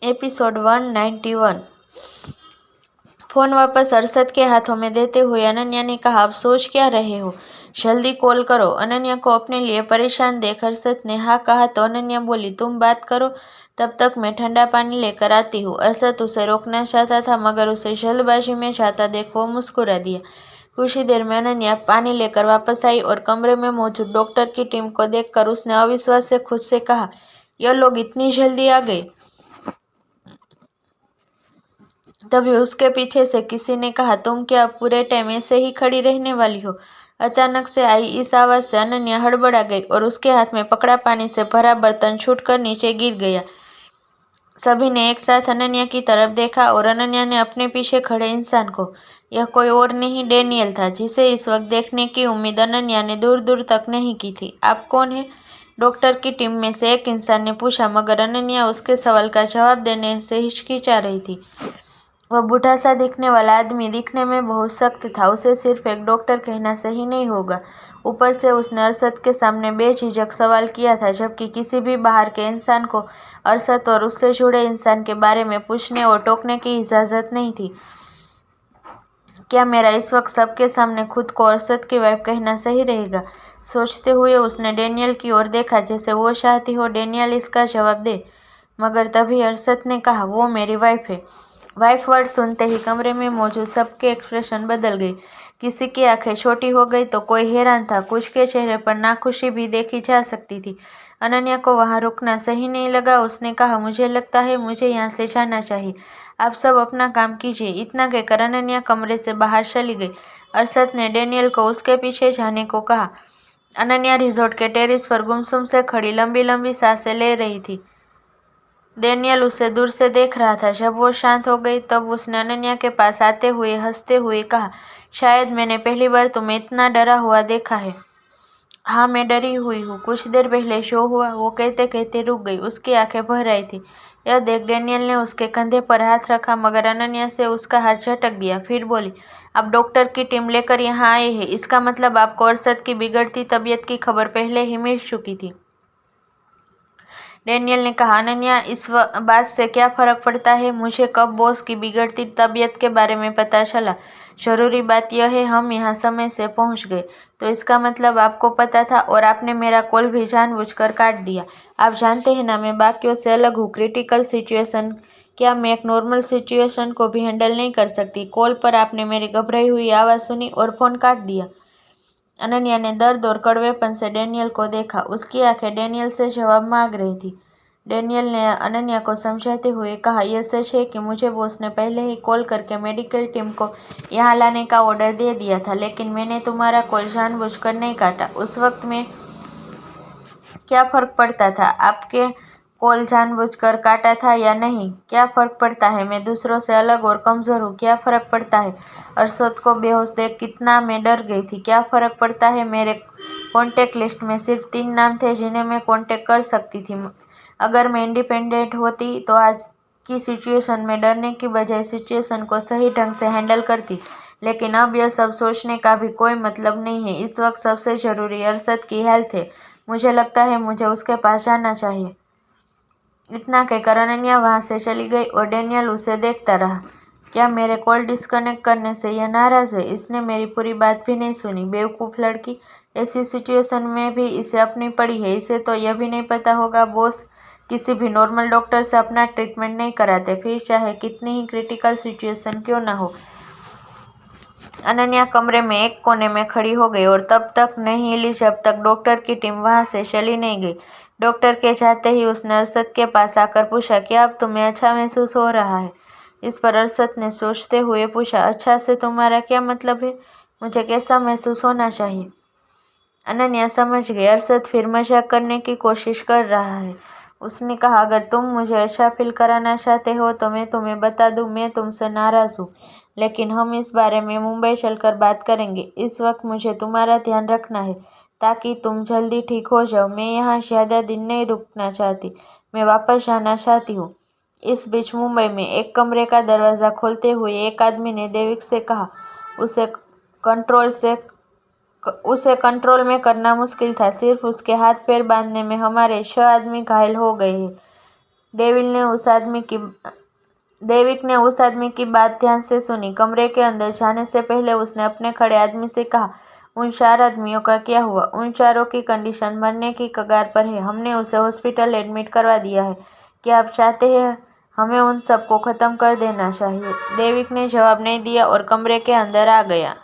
Episode 191। Phone वापस अरशद के हाथों में देते हुए अनन्या ने कहा, अब सोच क्या रहे हो, जल्दी कॉल करो। अनन्या को अपने लिए परेशान देख अरशद ने हाँ कहा तो अनन्या बोली, तुम बात करो, तब तक मैं ठंडा पानी लेकर आती हूँ। अरशद उसे रोकना चाहता था मगर उसे जल्दबाजी में जाता देख वो मुस्कुरा दिया। कुछ ही देर में अनन्या पानी लेकर वापस आई और कमरे में मौजूद डॉक्टर की टीम को देखकर उसने अविश्वास से खुद से कहा, ये लोग इतनी जल्दी आ गए। तभी उसके पीछे से किसी ने कहा, तुम क्या पूरे टाइम ऐसे ही खड़ी रहने वाली हो। अचानक से आई इस आवाज से अनन्या हड़बड़ा गई और उसके हाथ में पकड़ा पानी से भरा बर्तन छूटकर नीचे गिर गया। सभी ने एक साथ अनन्या की तरफ देखा और अनन्या ने अपने पीछे खड़े इंसान को, यह कोई और नहीं डेनियल था, जिसे इस वक्त देखने की उम्मीद अनन्या ने दूर दूर तक नहीं की थी। आप कौन है? डॉक्टर की टीम में से एक इंसान ने पूछा मगर अनन्या उसके सवाल का जवाब देने से हिचकिचा रही थी। वह बूढ़ा सा दिखने वाला आदमी दिखने में बहुत सख्त था, उसे सिर्फ एक डॉक्टर कहना सही नहीं होगा। ऊपर से उसने अरशद के सामने बेझिझक सवाल किया था, जबकि किसी भी बाहर के इंसान को अरशद और उससे जुड़े इंसान के बारे में पूछने और टोकने की इजाज़त नहीं थी। क्या मेरा इस वक्त सबके सामने खुद को अरशद की वाइफ कहना सही रहेगा? सोचते हुए उसने डेनियल की ओर देखा, जैसे वो चाहती हो डेनियल इसका जवाब दे। मगर तभी अरशद ने कहा, वो मेरी वाइफ है। वाइफ वर्ड सुनते ही कमरे में मौजूद सबके एक्सप्रेशन बदल गए। किसी की आंखें छोटी हो गई तो कोई हैरान था, कुछ के चेहरे पर नाखुशी भी देखी जा सकती थी। अनन्या को वहां रुकना सही नहीं लगा। उसने कहा, मुझे लगता है मुझे यहाँ से जाना चाहिए, आप सब अपना काम कीजिए। इतना कहकर अनन्या कमरे से बाहर चली गई। अरशद ने डेनियल को उसके पीछे जाने को कहा। अनन्या रिजॉर्ट के टेरेस पर गुमसुम से खड़ी लंबी लंबी सांसें ले रही थी। डेनियल उसे दूर से देख रहा था। जब वो शांत हो गई तब उसने अनन्या के पास आते हुए हंसते हुए कहा, शायद मैंने पहली बार तुम्हें इतना डरा हुआ देखा है। हाँ, मैं डरी हुई हूँ। कुछ देर पहले शो हुआ, वो कहते कहते रुक गई। उसकी आंखें भर आई थी। यह देख डेनियल ने उसके कंधे पर हाथ रखा मगर अनन्या से उसका हाथ झटक दिया। फिर बोली, आप डॉक्टर की टीम लेकर यहाँ आए हैं, इसका मतलब आपको अरशद की बिगड़ती तबीयत की खबर पहले ही मिल चुकी थी। डेनियल ने कहा, अनन्या इस बात से क्या फर्क पड़ता है मुझे कब बॉस की बिगड़ती तबीयत के बारे में पता चला। जरूरी बात यह है हम यहाँ समय से पहुँच गए, तो इसका मतलब आपको पता था और आपने मेरा कॉल भी जानबूझकर काट दिया। आप जानते हैं ना मैं बाकियों से अलग हूँ। क्रिटिकल सिचुएशन, क्या मैं एक नॉर्मल सिचुएशन को भी हैंडल नहीं कर सकती? कॉल पर आपने मेरी घबराई हुई आवाज़ सुनी और फ़ोन काट दिया। अनन्या ने दर्द और कड़वेपन से डेनियल को देखा। उसकी आंखें डेनियल से जवाब मांग रही थी। डेनियल ने अनन्या को समझाते हुए कहा, यह सच है कि मुझे बॉस ने पहले ही कॉल करके मेडिकल टीम को यहाँ लाने का ऑर्डर दे दिया था, लेकिन मैंने तुम्हारा कॉल जानबूझकर नहीं काटा। उस वक्त में क्या फ़र्क पड़ता था आपके कॉल जानबूझकर काटा था या नहीं? क्या फ़र्क पड़ता है? मैं दूसरों से अलग और कमज़ोर हूँ, क्या फ़र्क पड़ता है? अरशद को बेहोश देख कितना मैं डर गई थी। क्या फ़र्क पड़ता है? मेरे कॉन्टैक्ट लिस्ट में सिर्फ 3 नाम थे जिन्हें मैं कॉन्टैक्ट कर सकती थी। अगर मैं इंडिपेंडेंट होती तो आज की सिचुएशन में डरने की बजाय सिचुएशन को सही ढंग से हैंडल करती, लेकिन अब यह सब सोचने का भी कोई मतलब नहीं है। इस वक्त सबसे ज़रूरी अरशद की हेल्थ है। मुझे लगता है मुझे उसके पास जाना चाहिए। इतना कहकर अनन्या वहाँ से चली गई और डेनियल उसे देखता रहा। क्या मेरे कॉल डिस्कनेक्ट करने से यह नाराज़ है? इसने मेरी पूरी बात भी नहीं सुनी। बेवकूफ़ लड़की, ऐसी सिचुएशन में भी इसे अपनी पड़ी है। इसे तो यह भी नहीं पता होगा बॉस किसी भी नॉर्मल डॉक्टर से अपना ट्रीटमेंट नहीं कराते, फिर चाहे कितनी ही क्रिटिकल सिचुएशन क्यों ना हो। अनन्या कमरे में एक कोने में खड़ी हो गई और तब तक नहीं हिली जब तक डॉक्टर की टीम वहां से चली नहीं गई। डॉक्टर के जाते ही उसने अरशद के पास आकर पूछा, क्या अब तुम्हें अच्छा महसूस हो रहा है? इस पर अरशद ने सोचते हुए पूछा, अच्छा से तुम्हारा क्या मतलब है? मुझे कैसा महसूस होना चाहिए? अनन्या समझ गई अरशद फिर मजाक करने की कोशिश कर रहा है। उसने कहा, अगर तुम मुझे अच्छा फील कराना चाहते हो तो मैं तुम्हें बता दूं, मैं तुमसे नाराज़ हूँ, लेकिन हम इस बारे में मुंबई चलकर बात करेंगे। इस वक्त मुझे तुम्हारा ध्यान रखना है ताकि तुम जल्दी ठीक हो जाओ। मैं यहाँ ज़्यादा दिन नहीं रुकना चाहती, मैं वापस जाना चाहती हूँ। इस बीच मुंबई में एक कमरे का दरवाज़ा खोलते हुए एक आदमी ने देविक से कहा, उसे कंट्रोल में करना मुश्किल था। सिर्फ उसके हाथ पैर बांधने में हमारे 6 आदमी घायल हो गए हैं। देविक ने उस आदमी की बात ध्यान से सुनी। कमरे के अंदर जाने से पहले उसने अपने खड़े आदमी से कहा, उन 4 आदमियों का क्या हुआ? उन चारों की कंडीशन मरने की कगार पर है। हमने उसे हॉस्पिटल एडमिट करवा दिया है। क्या आप चाहते हैं हमें उन सबको खत्म कर देना चाहिए? देविक ने जवाब नहीं दिया और कमरे के अंदर आ गया।